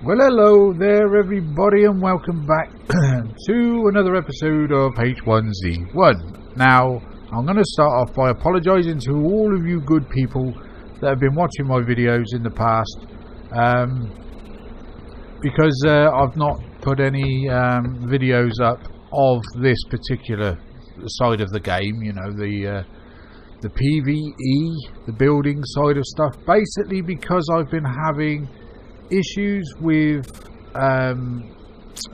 Well, hello there everybody and welcome back to another episode of H1Z1. Now, I'm going to start off by apologising to all of you good people that have been watching my videos in the past, because I've not put any videos up of this particular side of the game, you know, the PvE, the building side of stuff, basically because I've been having issues with it's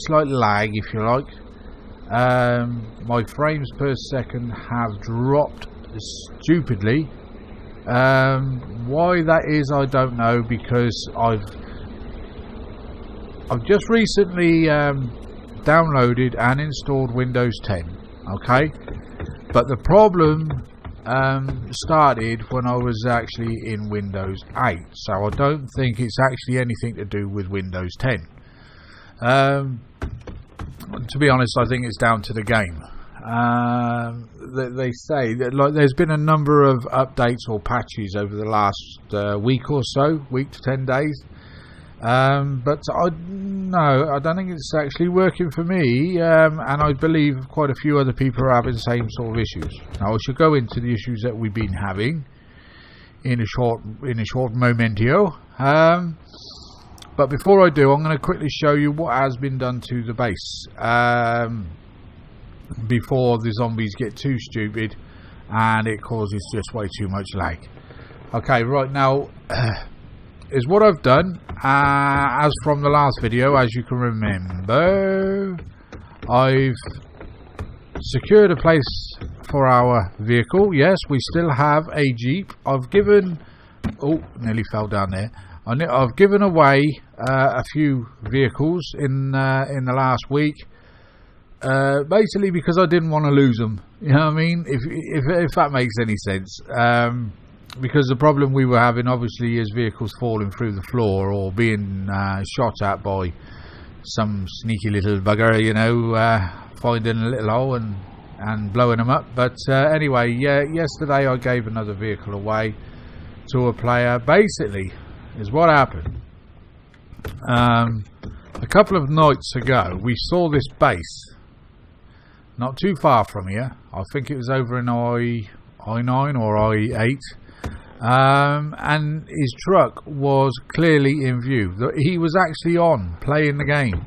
like lag, if you like. My frames per second have dropped stupidly. Why that is, I don't know, because I've just recently downloaded and installed Windows 10. Okay, but the problem started when I was actually in Windows 8, so I don't think it's actually anything to do with Windows 10. To be honest, I think it's down to the game. They say that, like, there's been a number of updates or patches over the last week or so, week to 10 days. But I don't think it's actually working for me, and I believe quite a few other people are having the same sort of issues. Now, I should go into the issues that we've been having in a short momentio. But before I do, I'm going to quickly show you what has been done to the base before the zombies get too stupid and it causes just way too much lag. Okay, right now is what I've done. As from the last video, as you can remember, I've secured a place for our vehicle. Yes, we still have a Jeep. I've given... oh, nearly fell down there. I've given away a few vehicles in the last week, basically because I didn't want to lose them. You know what I mean? If that makes any sense. Because the problem we were having, obviously, is vehicles falling through the floor or being shot at by some sneaky little bugger, you know, finding a little hole and blowing them up. But anyway, yeah, yesterday I gave another vehicle away to a player. Basically, is what happened. A couple of nights ago, we saw this base not too far from here. I think it was over in I9 or I8. And his truck was clearly in view. He was actually on playing the game,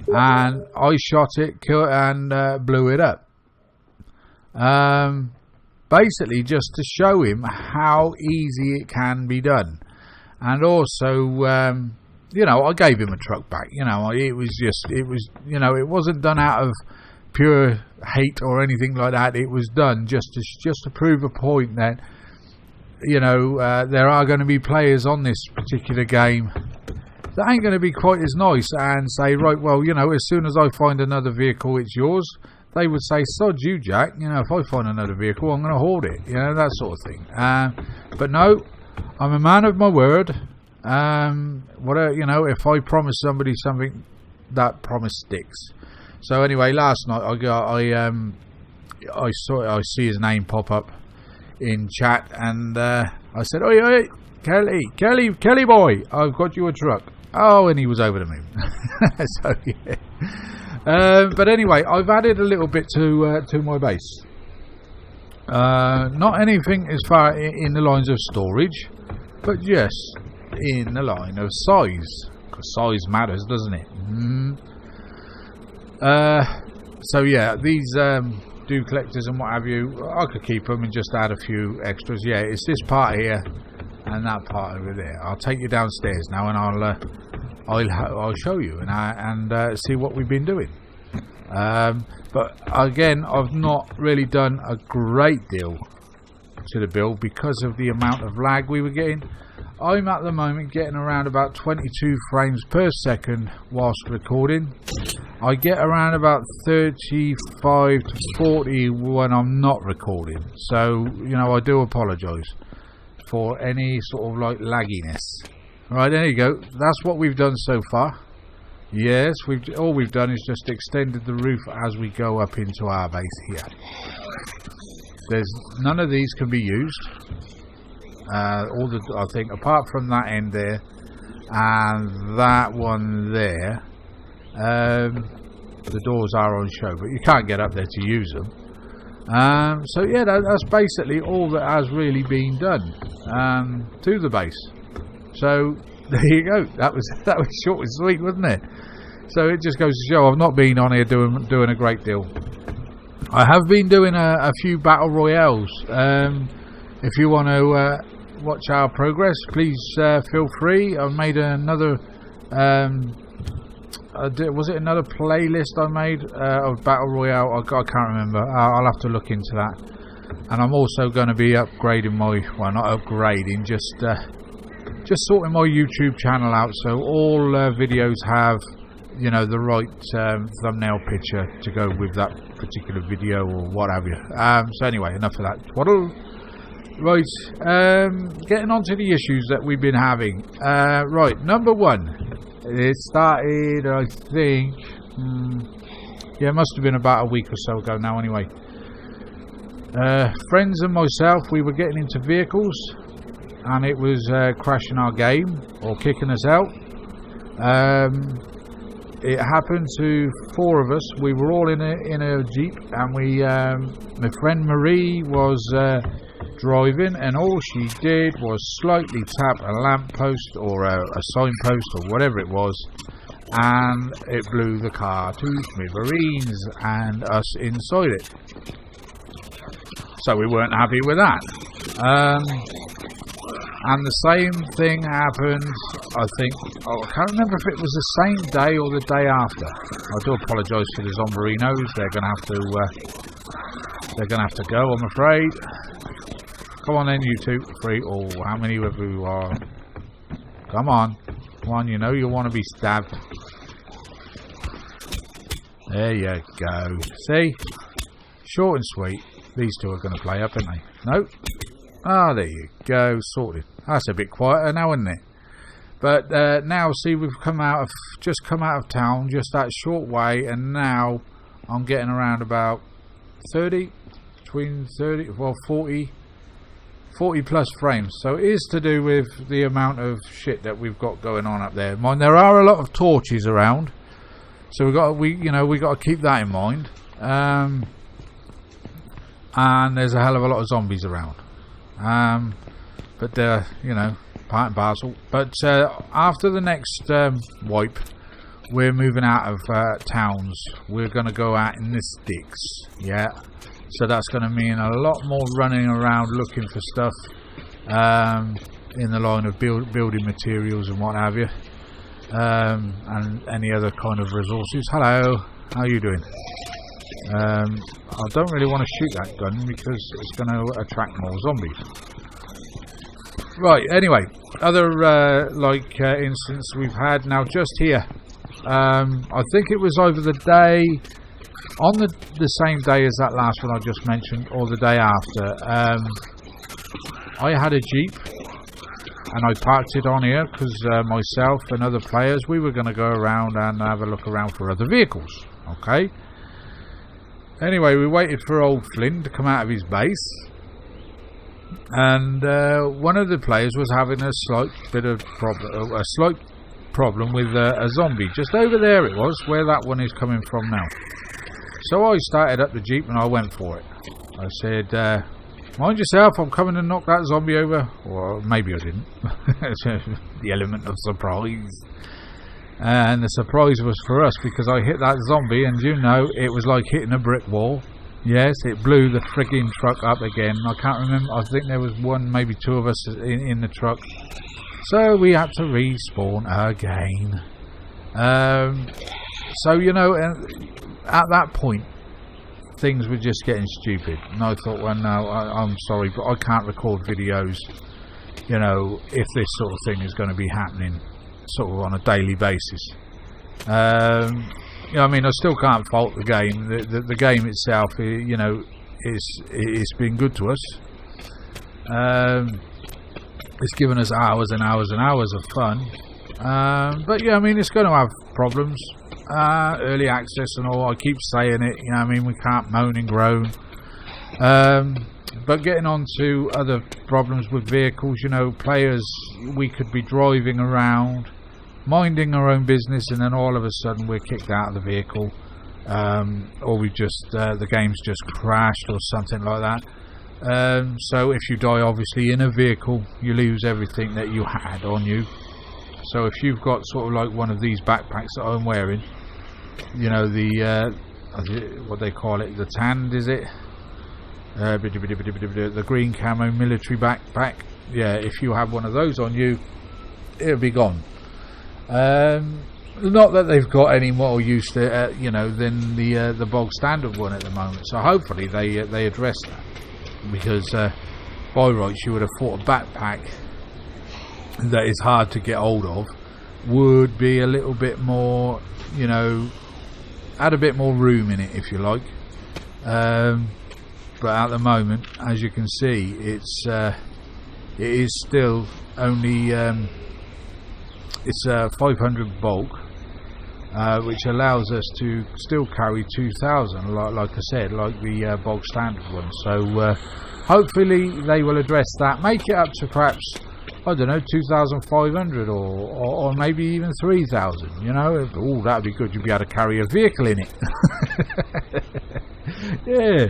and I shot it, killed, and blew it up. Basically, just to show him how easy it can be done, and also, you know, I gave him a truck back. You know, it wasn't done out of pure hate or anything like that. It was done just to prove a point that, you know, there are going to be players on this particular game that ain't going to be quite as nice and say, right, well, you know, as soon as I find another vehicle, it's yours. They would say, sod you, Jack. You know, if I find another vehicle, I'm going to hoard it. You know, that sort of thing. But no, I'm a man of my word. You know, if I promise somebody something, that promise sticks. So anyway, last night I see his name pop up in chat, and I said, oi, Kelly boy, I've got you a truck. Oh, and he was over the moon. So yeah. But anyway, I've added a little bit to my base. Not anything as far in the lines of storage, but yes, in the line of size, because size matters, doesn't it? So yeah, these do collectors and what have you, I could keep them and just add a few extras. Yeah, it's this part here and that part over there. I'll take you downstairs now, and I'll show you and see what we've been doing. But again, I've not really done a great deal to the build because of the amount of lag we were getting. I'm at the moment getting around about 22 frames per second whilst recording. I get around about 35 to 40 when I'm not recording. So, you know, I do apologise for any sort of like lagginess. Right, there you go. That's what we've done so far. Yes, all we've done is just extended the roof as we go up into our base here. There's none of these can be used. I think apart from that end there, and that one there, the doors are on show, but you can't get up there to use them. So yeah, that's basically all that has really been done to the base. So there you go. That was short and sweet, wasn't it? So it just goes to show I've not been on here doing a great deal. I have been doing a few battle royales. If you want to watch our progress, please feel free. I've made another. Was it another playlist I made of battle royale? I can't remember. I'll have to look into that. And I'm also going to be upgrading my, well, not upgrading, just sorting my YouTube channel out, so all videos have, you know, the right thumbnail picture to go with that particular video or what have you. So anyway, enough of that twaddle. Right, getting on to the issues that we've been having. Right, number one. It started, I think, yeah, it must have been about a week or so ago now anyway. Friends and myself, we were getting into vehicles and it was crashing our game or kicking us out. It happened to four of us. We were all in a Jeep, and my friend Marie was driving, and all she did was slightly tap a lamppost or a signpost or whatever it was, and it blew the car to smithereens and us inside it. So we weren't happy with that. And the same thing happened, I think, I can't remember if it was the same day or the day after. I do apologise for the Zombarinos. They're gonna have to go, I'm afraid. Come on then, you two, three, oh, how many of you are? Come on, you know you want to be stabbed. There you go. See? Short and sweet. These two are going to play up, aren't they? No? Ah, there you go, sorted. That's a bit quieter now, isn't it? But now, see, we've just come out of town, just that short way, and now I'm getting around about 40 plus frames. So it is to do with the amount of shit that we've got going on up there. Mind, there are a lot of torches around, so we got to keep that in mind. And there's a hell of a lot of zombies around. But they're, part and parcel. But after the next wipe, we're moving out of towns. We're going to go out in the sticks. Yeah. So that's going to mean a lot more running around looking for stuff in the line of building materials and what have you. And any other kind of resources. Hello. How are you doing? I don't really want to shoot that gun because it's going to attract more zombies. Right, anyway, other incidents we've had now just here. I think it was over the day, on the same day as that last one I just mentioned, or the day after. I had a Jeep and I parked it on here because myself and other players, we were going to go around and have a look around for other vehicles. Okay. Anyway, we waited for old Flynn to come out of his base, and one of the players was having a slight problem with a zombie. Just over there it was, where that one is coming from now. So I started up the Jeep and I went for it. I said, mind yourself, I'm coming to knock that zombie over. Or maybe I didn't. The element of surprise. And the surprise was for us because I hit that zombie, and it was like hitting a brick wall. Yes, it blew the frigging truck up again. I can't remember. I think there was one, maybe two of us in the truck. So we had to respawn again. So, at that point, things were just getting stupid. And I thought, well, no, I'm sorry, but I can't record videos, if this sort of thing is going to be happening sort of on a daily basis. I still can't fault the game. The game itself, it's been good to us. It's given us hours and hours and hours of fun. But yeah, it's going to have problems. Early access and all. I keep saying it. We can't moan and groan. But getting on to other problems with vehicles, players, we could be driving around minding our own business, and then all of a sudden we're kicked out of the vehicle, or we just the game's just crashed or something like that. So if you die obviously in a vehicle, you lose everything that you had on you. So if you've got sort of like one of these backpacks that I'm wearing, you know, the what they call it, the tanned, is it? The green camo military backpack. Yeah, if you have one of those on you, it'll be gone. Not that they've got any more use to, you know, than the bog standard one at the moment. So hopefully they address that, because by rights you would have thought a backpack that is hard to get hold of would be a little bit more, you know, add a bit more room in it, if you like. But at the moment, as you can see, it is still only it's 500 bulk, which allows us to still carry 2,000, like I said, like the bulk standard one. So hopefully they will address that, make it up to perhaps, I don't know, 2,500 or maybe even 3,000. You know, oh, that'd be good. You'd be able to carry a vehicle in it. Yeah.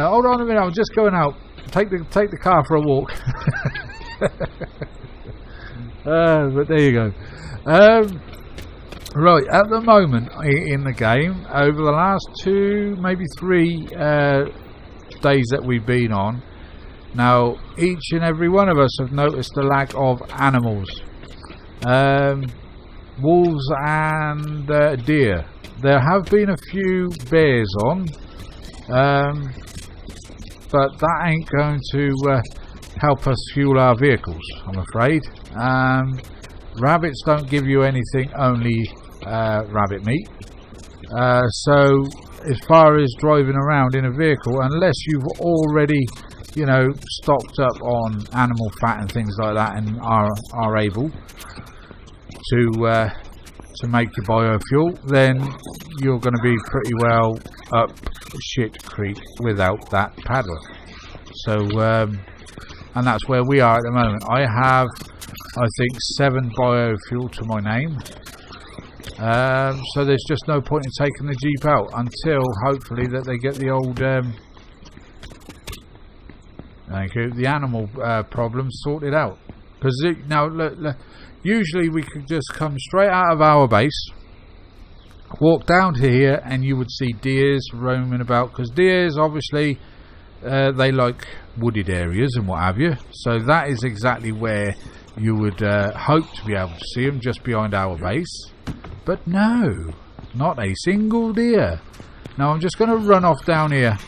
Hold on a minute. I'm just going out. Take the car for a walk. But there you go. Right, at the moment in the game, over the last 2, maybe 3 days that we've been on, now each and every one of us have noticed the lack of animals. Wolves and deer. There have been a few bears on, but that ain't going to help us fuel our vehicles, I'm afraid. Rabbits don't give you anything, only rabbit meat. So as far as driving around in a vehicle, unless you've already, you know, stocked up on animal fat and things like that, and are able to make your biofuel, then you're going to be pretty well up shit creek without that paddle. So and that's where we are at the moment. I have, I think, 7 biofuel to my name. So there's just no point in taking the Jeep out until hopefully that they get the old the animal problem sorted out. Because now look, usually we could just come straight out of our base, walk down to here, and you would see deers roaming about, because deers obviously they like wooded areas and what have you. So that is exactly where you would hope to be able to see them, just behind our base. But no, not a single deer. Now I'm just going to run off down here,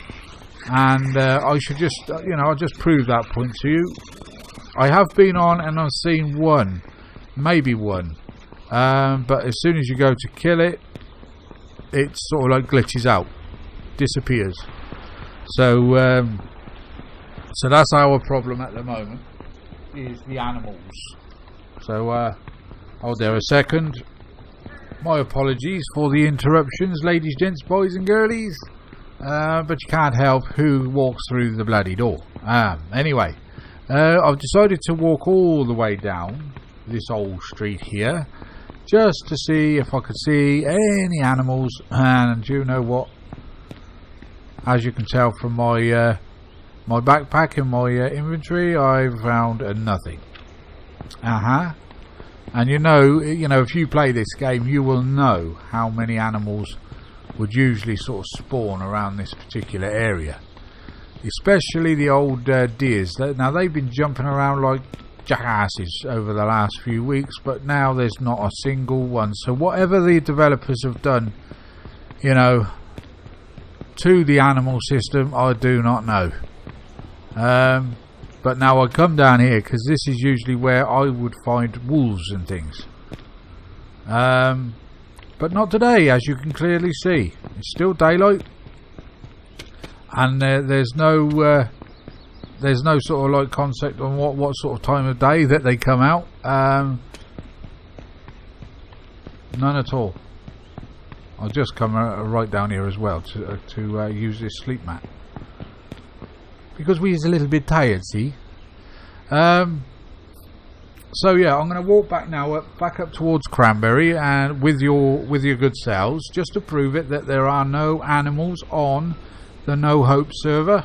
and I should just, you know, I'll just prove that point to you. I have been on and I've seen one, maybe one, but as soon as you go to kill it, it sort of like glitches out, disappears. So so that's our problem at the moment, is the animals. So hold there a second. My apologies for the interruptions, ladies, gents, boys and girlies, but you can't help who walks through the bloody door. Anyway, I've decided to walk all the way down this old street here, just to see if I could see any animals. And you know what, as you can tell from my my backpack and my inventory, I've found nothing. And you know, if you play this game, you will know how many animals would usually sort of spawn around this particular area, especially the old deers. Now they've been jumping around like jackasses over the last few weeks, but now there's not a single one. So whatever the developers have done, you know, to the animal system, I do not know. But now I come down here because this is usually where I would find wolves and things. But not today, as you can clearly see. It's still daylight, and there's no sort of like concept on what sort of time of day that they come out. None at all. I'll just come right down here as well to use this sleep mat, because we is a little bit tired, see. So yeah, I'm going to walk back now, back up towards Cranberry, and with your good selves, just to prove it that there are no animals on the No Hope server.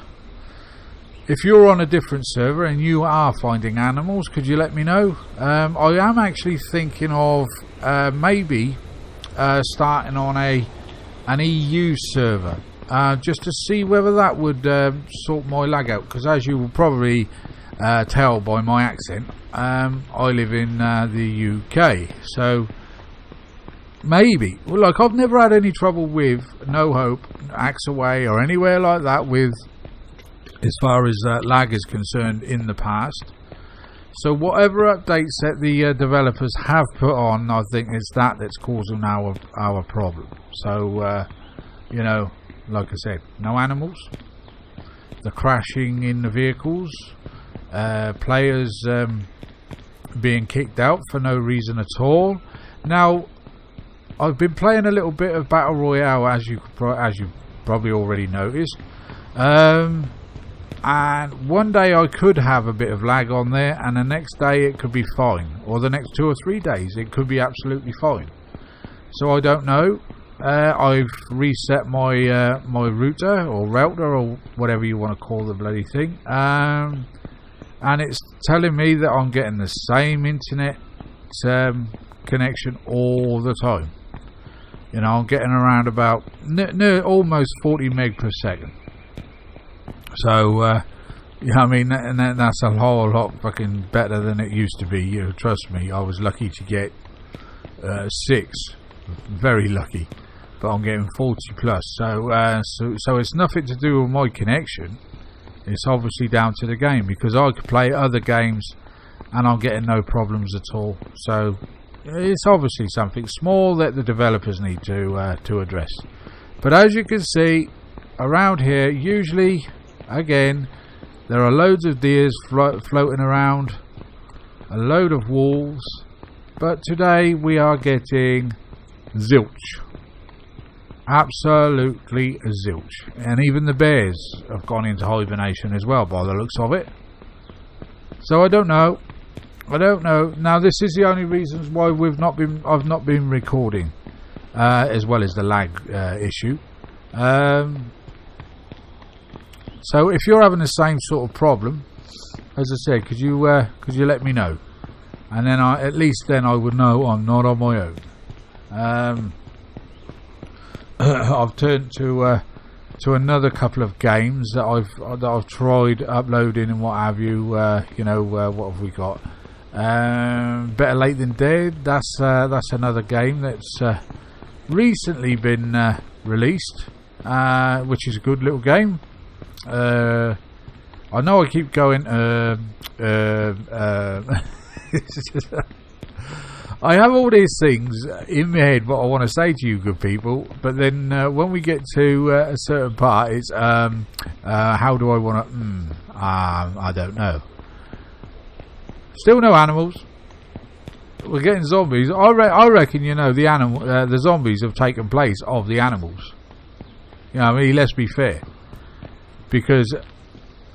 If you're on a different server and you are finding animals, could you let me know? I am actually thinking of maybe starting on an EU server, just to see whether that would sort my lag out, because as you will probably tell by my accent, I live in the UK, so maybe, well, like, I've never had any trouble with No Hope, Axaway, or anywhere like that with as far as lag is concerned in the past. So whatever updates that the developers have put on, I think it's that's causing our problem. So you know, like I said, no animals, the crashing in the vehicles, players being kicked out for no reason at all. Now, I've been playing a little bit of Battle Royale, as you probably already noticed, and one day I could have a bit of lag on there, and the next day it could be fine, or the next 2 or 3 days it could be absolutely fine. So I don't know. I've reset my my router or whatever you want to call the bloody thing, and it's telling me that I'm getting the same internet connection all the time. You know, I'm getting around about almost 40 meg per second. So you know, I mean, and that's a whole lot fucking better than it used to be. You know, trust me, I was lucky to get 6, very lucky, but I'm getting 40 plus. So it's nothing to do with my connection. It's obviously down to the game, because I could play other games and I'm getting no problems at all. So it's obviously something small that the developers need to address. But as you can see around here, usually, again, there are loads of deers floating around, a load of wolves, but today we are getting zilch. Absolutely zilch. And even the bears have gone into hibernation as well, by the looks of it. So I don't know. Now, this is the only reasons why I've not been recording, as well as the lag issue. So if you're having the same sort of problem, as I said, could you let me know, and then at least then I would know I'm not on my own. I've turned to another couple of games that I've tried uploading and what have you. You know, what have we got? Better Late Than Dead. That's another game that's recently been released, which is a good little game. I know I keep going I have all these things in my head what I want to say to you good people, but then when we get to a certain part, it's how do I want to I don't know. Still no animals. We're getting zombies. I reckon, you know, the zombies have taken place of the animals. You know, I mean, let's be fair. Because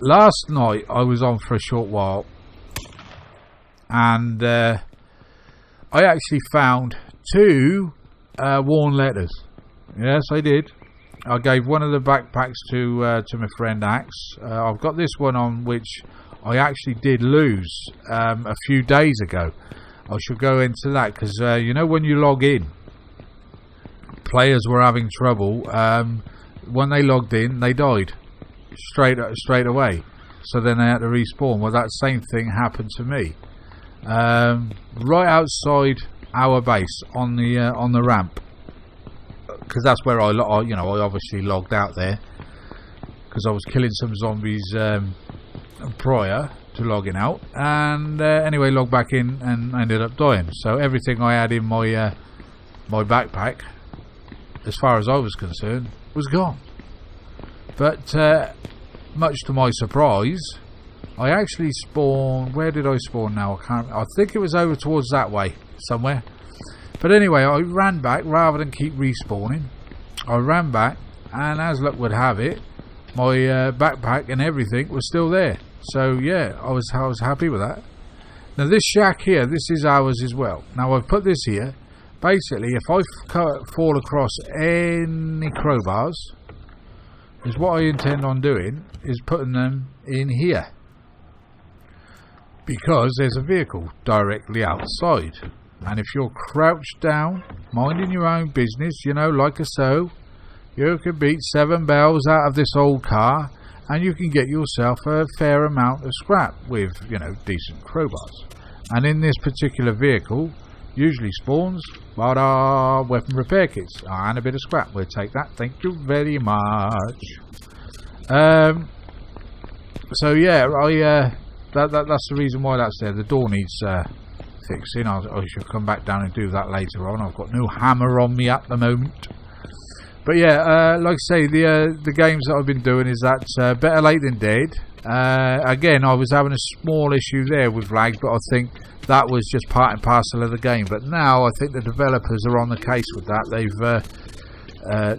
last night I was on for a short while, and I actually found 2 worn letters. Yes, I did. I gave one of the backpacks to my friend Axe. I've got this one on, which I actually did lose a few days ago. I should go into that, because you know, when you log in, players were having trouble. When they logged in, they died straight away. So then they had to respawn. Well, that same thing happened to me. Right outside our base on the ramp, because that's where I obviously logged out there, because I was killing some zombies prior to logging out, and anyway, logged back in and ended up dying. So everything I had in my my backpack, as far as I was concerned, was gone. But much to my surprise, I actually spawned. Where did I spawn now? I think it was over towards that way somewhere. But anyway, I ran back rather than keep respawning. I ran back, and as luck would have it, my backpack and everything was still there. So yeah, I was happy with that. Now this shack here, this is ours as well. Now I've put this here. Basically, if I fall across any crowbars, is what I intend on doing is putting them in here, because there's a vehicle directly outside, and if you're crouched down minding your own business, you know, like a so, you can beat 7 bells out of this old car and you can get yourself a fair amount of scrap with, you know, decent crowbars. And in this particular vehicle usually spawns weapon repair kits and a bit of scrap. We'll take that, thank you very much. So yeah, that's the reason why that's there. The door needs fixing. I should come back down and do that later on. I've got no hammer on me at the moment. But yeah, like I say, the games that I've been doing is that Better Late Than Dead. Again, I was having a small issue there with lag, but I think that was just part and parcel of the game. But now I think the developers are on the case with that.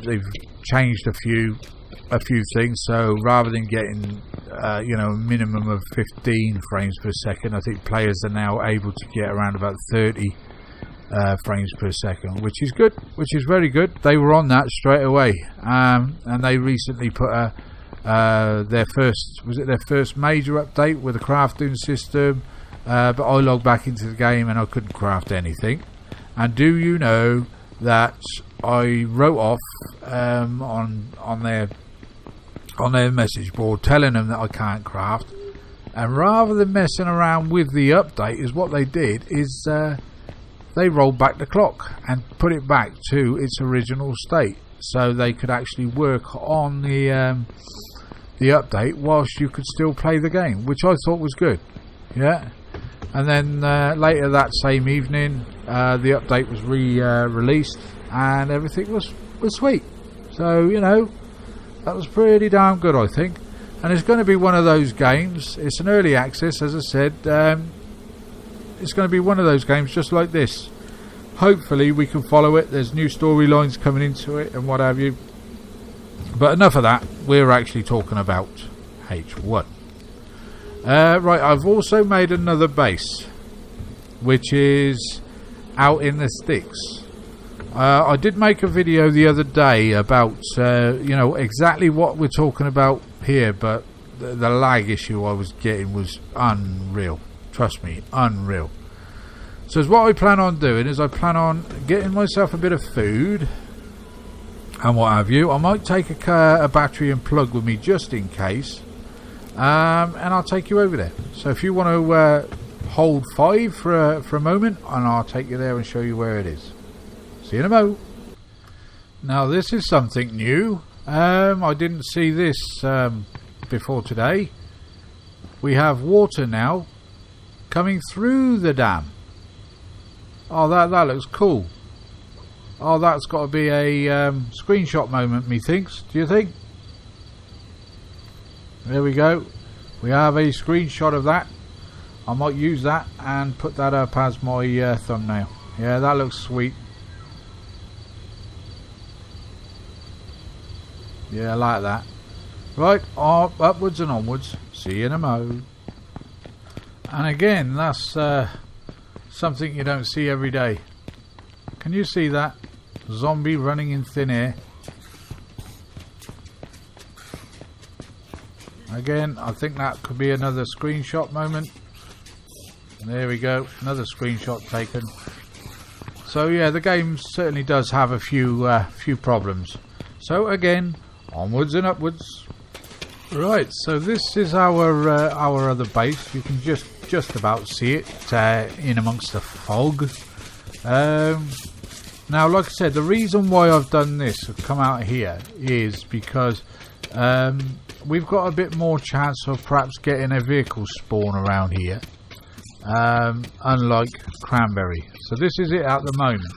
They've changed a few things. So rather than getting you know, a minimum of 15 frames per second, I think players are now able to get around about 30 frames per second, which is good, which is very good. They were on that straight away, and they recently put their first major update with a crafting system, but I logged back into the game and I couldn't craft anything. And do you know that I wrote off on their message board telling them that I can't craft, and rather than messing around with the update, is what they did is they rolled back the clock and put it back to its original state, so they could actually work on the update whilst you could still play the game, which I thought was good. Yeah. And then later that same evening, the update was released and everything was sweet. So, you know, that was pretty damn good, I think. And it's going to be one of those games. It's an early access, as I said. It's going to be one of those games just like this. Hopefully we can follow it. There's new storylines coming into it and what have you. But enough of that. We're actually talking about H1. Right, I've also made another base, which is out in the sticks. I did make a video the other day about you know, exactly what we're talking about here, but the lag issue I was getting was unreal. Trust me, unreal. So what I plan on doing is I plan on getting myself a bit of food and what have you. I might take a battery and plug with me just in case, and I'll take you over there. So if you want to hold 5 for a moment, and I'll take you there and show you where it is. See you in a mo. Now this is something new. I didn't see this before today. We have water now coming through the dam. Oh, that looks cool. Oh, that's got to be a screenshot moment, methinks. Do you think? There we go. We have a screenshot of that. I might use that and put that up as my thumbnail. Yeah, that looks sweet. Yeah, I like that. Right, upwards and onwards. See you in a mo. And again, that's something you don't see every day. Can you see that? Zombie running in thin air. Again, I think that could be another screenshot moment. There we go, another screenshot taken. So yeah, the game certainly does have a few problems. So again, onwards and upwards. Right, so this is our other base. You can just about see it in amongst the fog. Now, like I said, the reason why I've done this, I've come out here, is because we've got a bit more chance of perhaps getting a vehicle spawn around here, unlike Cranberry. So this is it at the moment.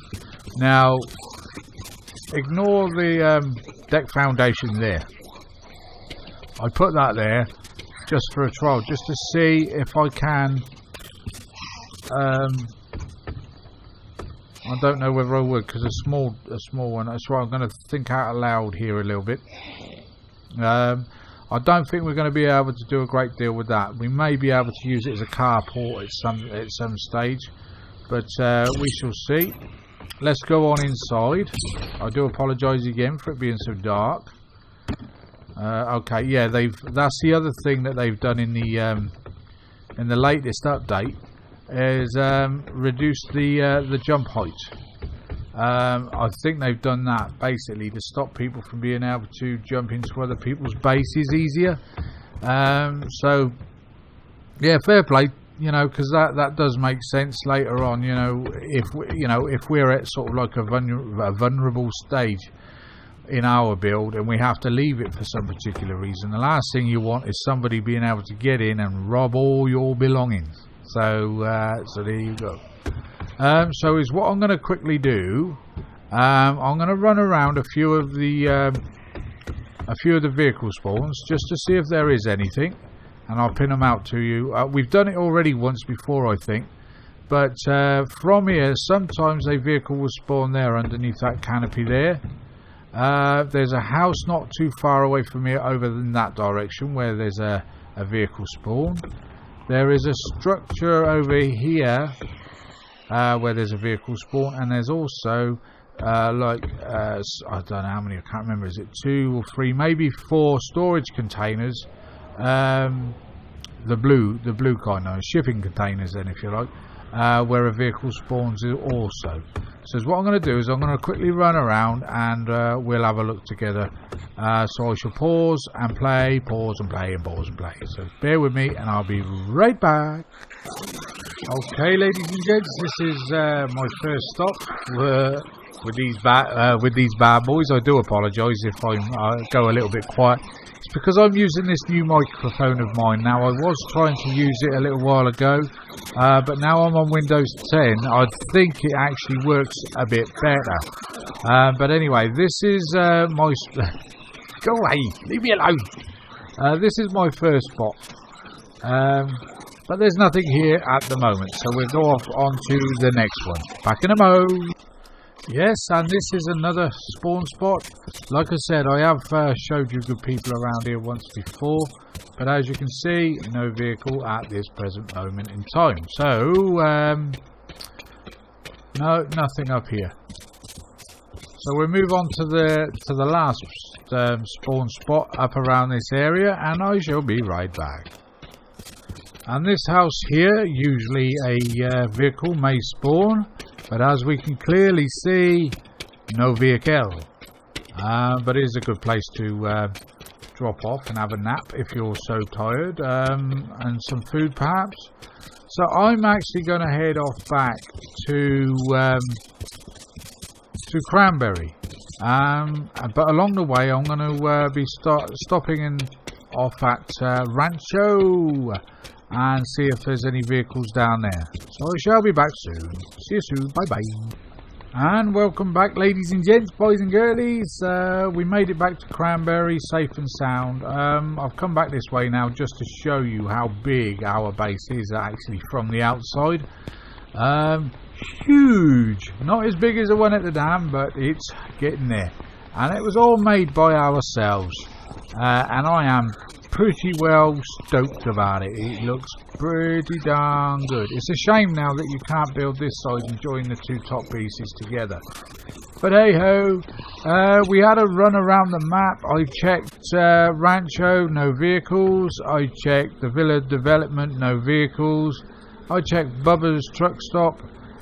Now, ignore the deck foundation there. I put that there just for a trial, just to see if I can. I don't know whether I would, because a small one. That's why I'm going to think out aloud here a little bit. I I don't think we're going to be able to do a great deal with that. We may be able to use it as a carport at some stage, but we shall see. Let's go on inside. I do apologise again for it being so dark. Okay, yeah, that's the other thing that they've done in the latest update is reduce the jump height. I think they've done that basically to stop people from being able to jump into other people's bases easier. So yeah, fair play, you know, because that does make sense later on. You know, if we're at sort of like a vulnerable stage in our build and we have to leave it for some particular reason, the last thing you want is somebody being able to get in and rob all your belongings. So there you go. So is what I'm going to quickly do. I'm going to run around a few of the vehicle spawns just to see if there is anything, and I'll pin them out to you. We've done it already once before, I think, but from here sometimes a vehicle will spawn there underneath that canopy there. There's a house not too far away from here over in that direction where there's a vehicle spawn. There is a structure over here where there's a vehicle spawn, and there's also I don't know how many, I can't remember, is it 2 or 3, maybe 4 storage containers, the blue kind of shipping containers then, if you like, where a vehicle spawns also. So what I'm going to do is I'm going to quickly run around and we'll have a look together. So I shall pause and play, pause and play, and pause and play. So bear with me and I'll be right back. Okay, ladies and gents, this is my first stop with these bad boys. I do apologise if I go a little bit quiet. It's because I'm using this new microphone of mine now. I was trying to use it a little while ago, but now I'm on Windows 10. I think it actually works a bit better. But anyway, this is my... Go away! Leave me alone! This is my first spot. But there's nothing here at the moment, so we'll go off on to the next one. Back in a mo! Yes, and this is another spawn spot. Like I said, I have showed you good people around here once before, but as you can see, no vehicle at this present moment in time. So, no, nothing up here. So we'll move on to the last spawn spot up around this area, and I shall be right back. And this house here, usually a vehicle may spawn, but as we can clearly see, no vehicle. But it is a good place to drop off and have a nap if you're so tired, and some food perhaps. So I'm actually going to head off back to Cranberry. But along the way, I'm going to be stopping off at Rancho and see if there's any vehicles down there. So I shall be back soon. See you soon. Bye bye. And welcome back, ladies and gents, boys and girlies. We made it back to Cranberry safe and sound. I've come back this way now just to show you how big our base is actually from the outside. Huge. Not as big as the one at the dam, but it's getting there. And it was all made by ourselves. And I am pretty well stoked about it. It looks pretty darn good. It's a shame now that you can't build this side and join the two top pieces together. But hey ho, we had a run around the map. I checked Rancho, no vehicles. I checked the Villa Development, no vehicles. I checked Bubba's truck stop,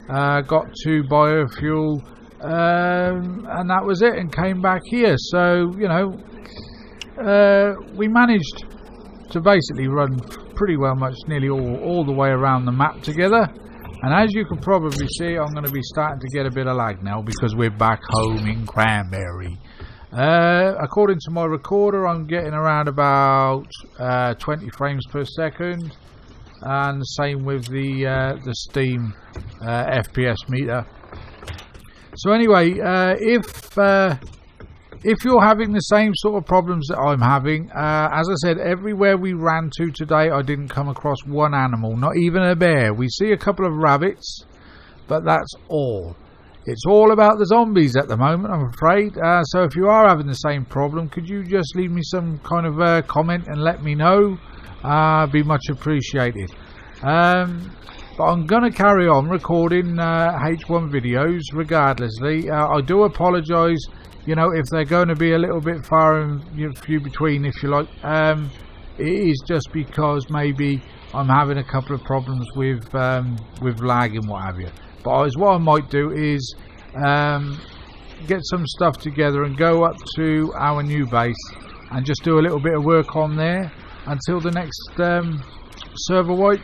got to biofuel, and that was it, and came back here. So, you know, we managed to basically run pretty well nearly all the way around the map together. And as you can probably see, I'm going to be starting to get a bit of lag now because we're back home in Cranberry. According to my recorder, I'm getting around about 20 frames per second, and the same with the Steam FPS meter. So anyway, if you're having the same sort of problems that I'm having, as I said, everywhere we ran to today, I didn't come across one animal, not even a bear. We see a couple of rabbits, but that's all. it's all about the zombies at the moment, I'm afraid. So if you are having the same problem, could you just leave me some kind of comment and let me know? Be much appreciated. But I'm going to carry on recording H1 videos regardlessly. I do apologise, if they're going to be a little bit far and few between, if you like. It is just because maybe I'm having a couple of problems with lag and what have you. But what I might do is get some stuff together and go up to our new base and just do a little bit of work on there until the next server wipe.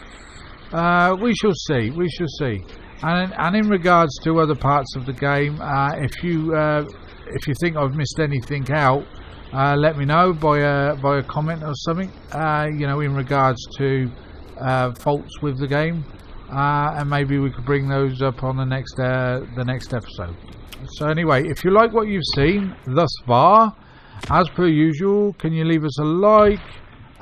We shall see. And in regards to other parts of the game, if you think I've missed anything out, let me know by a comment or something. In regards to faults with the game, and maybe we could bring those up on the next episode. So anyway, if you like what you've seen thus far, as per usual, can you leave us a like?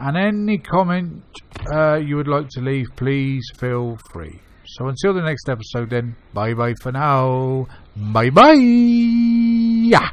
And any comment you would like to leave, please feel free. So until the next episode then, bye bye for now. Bye bye. Yeah.